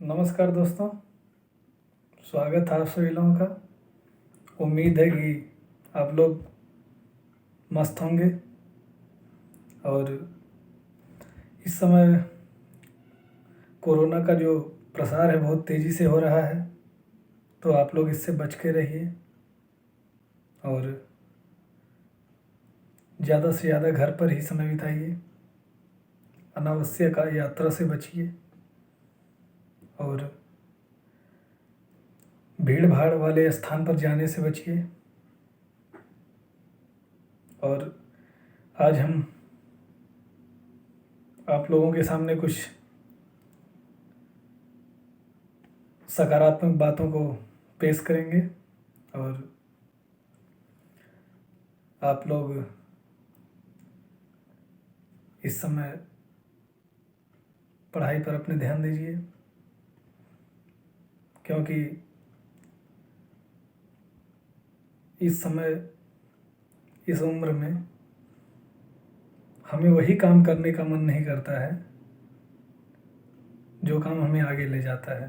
नमस्कार दोस्तों। स्वागत है आप सभी लोगों का। उम्मीद है कि आप लोग मस्त होंगे। और इस समय कोरोना का जो प्रसार है बहुत तेज़ी से हो रहा है, तो आप लोग इससे बच के रहिए और ज़्यादा से ज़्यादा घर पर ही समय बिताइए। अनावश्यक यात्रा से बचिए और भीड़ भाड़ वाले स्थान पर जाने से बचिए। और आज हम आप लोगों के सामने कुछ सकारात्मक बातों को पेश करेंगे और आप लोग इस समय पढ़ाई पर अपने ध्यान दीजिए, क्योंकि इस समय इस उम्र में हमें वही काम करने का मन नहीं करता है जो काम हमें आगे ले जाता है।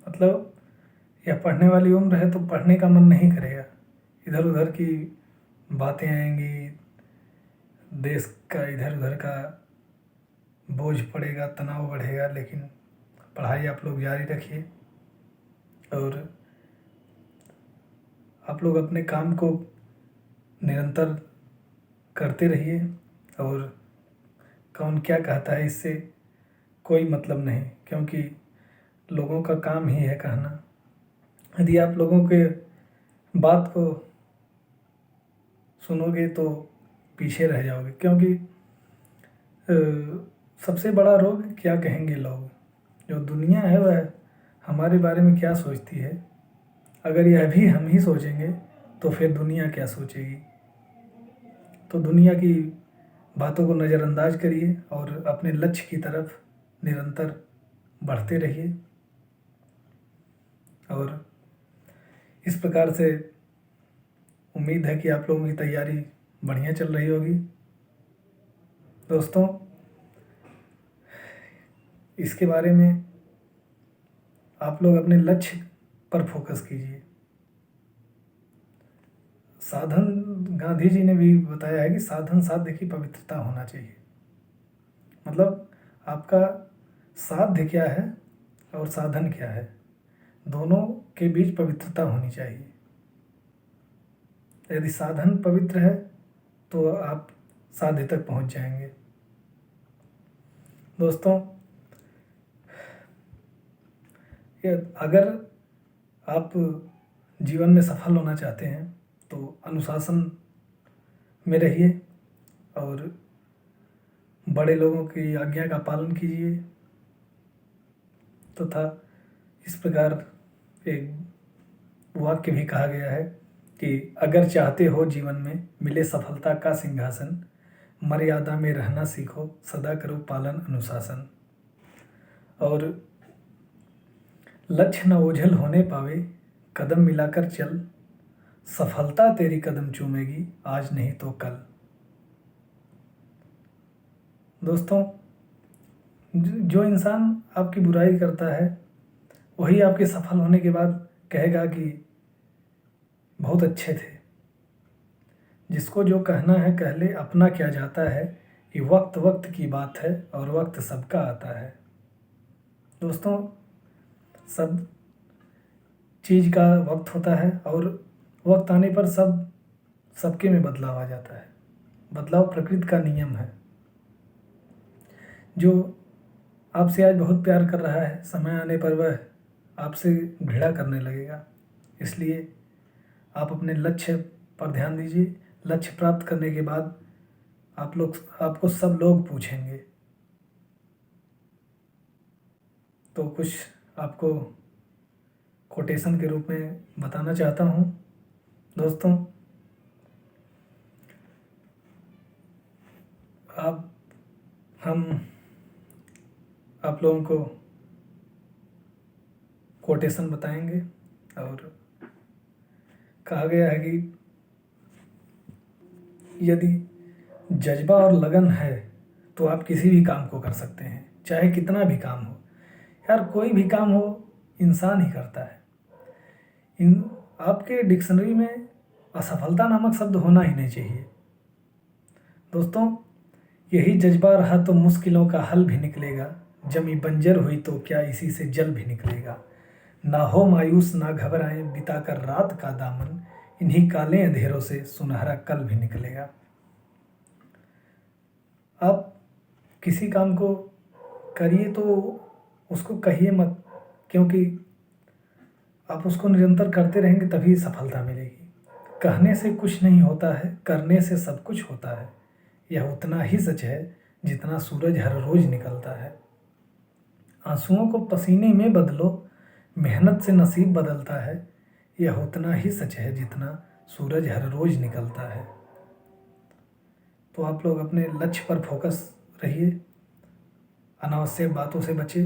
मतलब यह पढ़ने वाली उम्र है तो पढ़ने का मन नहीं करेगा, इधर उधर की बातें आएंगी, देश का इधर उधर का बोझ पड़ेगा, तनाव बढ़ेगा। लेकिन पढ़ाई आप लोग जारी रखिए और आप लोग अपने काम को निरंतर करते रहिए। और कौन क्या कहता है इससे कोई मतलब नहीं, क्योंकि लोगों का काम ही है कहना। यदि आप लोगों के बात को सुनोगे तो पीछे रह जाओगे, क्योंकि सबसे बड़ा रोग क्या कहेंगे लोग। जो दुनिया है वह हमारे बारे में क्या सोचती है, अगर यह भी हम ही सोचेंगे तो फिर दुनिया क्या सोचेगी। तो दुनिया की बातों को नज़रअंदाज करिए और अपने लक्ष्य की तरफ निरंतर बढ़ते रहिए। और इस प्रकार से उम्मीद है कि आप लोगों की तैयारी बढ़िया चल रही होगी। दोस्तों, इसके बारे में आप लोग अपने लक्ष्य पर फोकस कीजिए। साधन, गांधी जी ने भी बताया है कि साधन साध्य की पवित्रता होना चाहिए। मतलब आपका साध्य क्या है और साधन क्या है, दोनों के बीच पवित्रता होनी चाहिए। यदि साधन पवित्र है तो आप साध्य तक पहुंच जाएंगे। दोस्तों, अगर आप जीवन में सफल होना चाहते हैं तो अनुशासन में रहिए और बड़े लोगों की आज्ञा का पालन कीजिए। तथा इस प्रकार एक वाक्य भी कहा गया है कि अगर चाहते हो जीवन में मिले सफलता का सिंहासन, मर्यादा में रहना सीखो, सदा करो पालन अनुशासन। और लक्ष्य न ओझल होने पावे, कदम मिलाकर चल, सफलता तेरी कदम चूमेगी, आज नहीं तो कल। दोस्तों, जो इंसान आपकी बुराई करता है वही आपके सफल होने के बाद कहेगा कि बहुत अच्छे थे। जिसको जो कहना है कह ले, अपना क्या जाता है, ये वक्त वक्त की बात है और वक्त सबका आता है। दोस्तों, सब चीज़ का वक्त होता है और वक्त आने पर सबके में बदलाव आ जाता है। बदलाव प्रकृति का नियम है। जो आपसे आज बहुत प्यार कर रहा है, समय आने पर वह आपसे घृणा करने लगेगा। इसलिए आप अपने लक्ष्य पर ध्यान दीजिए। लक्ष्य प्राप्त करने के बाद आपको सब लोग पूछेंगे। तो कुछ आपको कोटेशन के रूप में बताना चाहता हूँ। दोस्तों, हम आप लोगों को कोटेशन बताएंगे और कहा गया है कि यदि जज्बा और लगन है तो आप किसी भी काम को कर सकते हैं, चाहे कितना भी काम हो। यार कोई भी काम हो इंसान ही करता है। इन आपके डिक्शनरी में असफलता नामक शब्द होना ही नहीं चाहिए। दोस्तों, यही जज्बा रहा तो मुश्किलों का हल भी निकलेगा। जमी बंजर हुई तो क्या इसी से जल भी निकलेगा। ना हो मायूस ना घबराएं, बिताकर रात का दामन, इन्हीं काले अंधेरों से सुनहरा कल भी निकलेगा। आप किसी काम को करिए तो उसको कहिए मत, क्योंकि आप उसको निरंतर करते रहेंगे तभी सफलता मिलेगी। कहने से कुछ नहीं होता है, करने से सब कुछ होता है। यह उतना ही सच है जितना सूरज हर रोज निकलता है। आंसुओं को पसीने में बदलो, मेहनत से नसीब बदलता है। यह उतना ही सच है जितना सूरज हर रोज निकलता है। तो आप लोग अपने लक्ष्य पर फोकस रहिए, अनावश्यक बातों से बचें।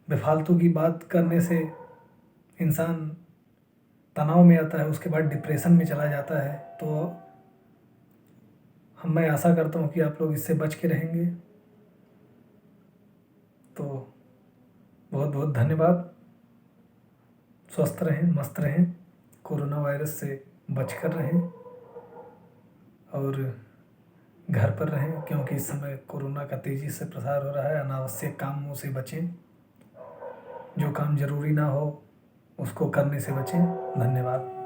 बेफालतू की बात करने से इंसान तनाव में आता है, उसके बाद डिप्रेशन में चला जाता है। तो मैं आशा करता हूँ कि आप लोग इससे बच के रहेंगे। तो बहुत बहुत धन्यवाद। स्वस्थ रहें, मस्त रहें, कोरोना वायरस से बचकर रहें और घर पर रहें, क्योंकि इस समय कोरोना का तेज़ी से प्रसार हो रहा है। अनावश्यक कामों से बचें, जो काम ज़रूरी ना हो उसको करने से बचें। धन्यवाद।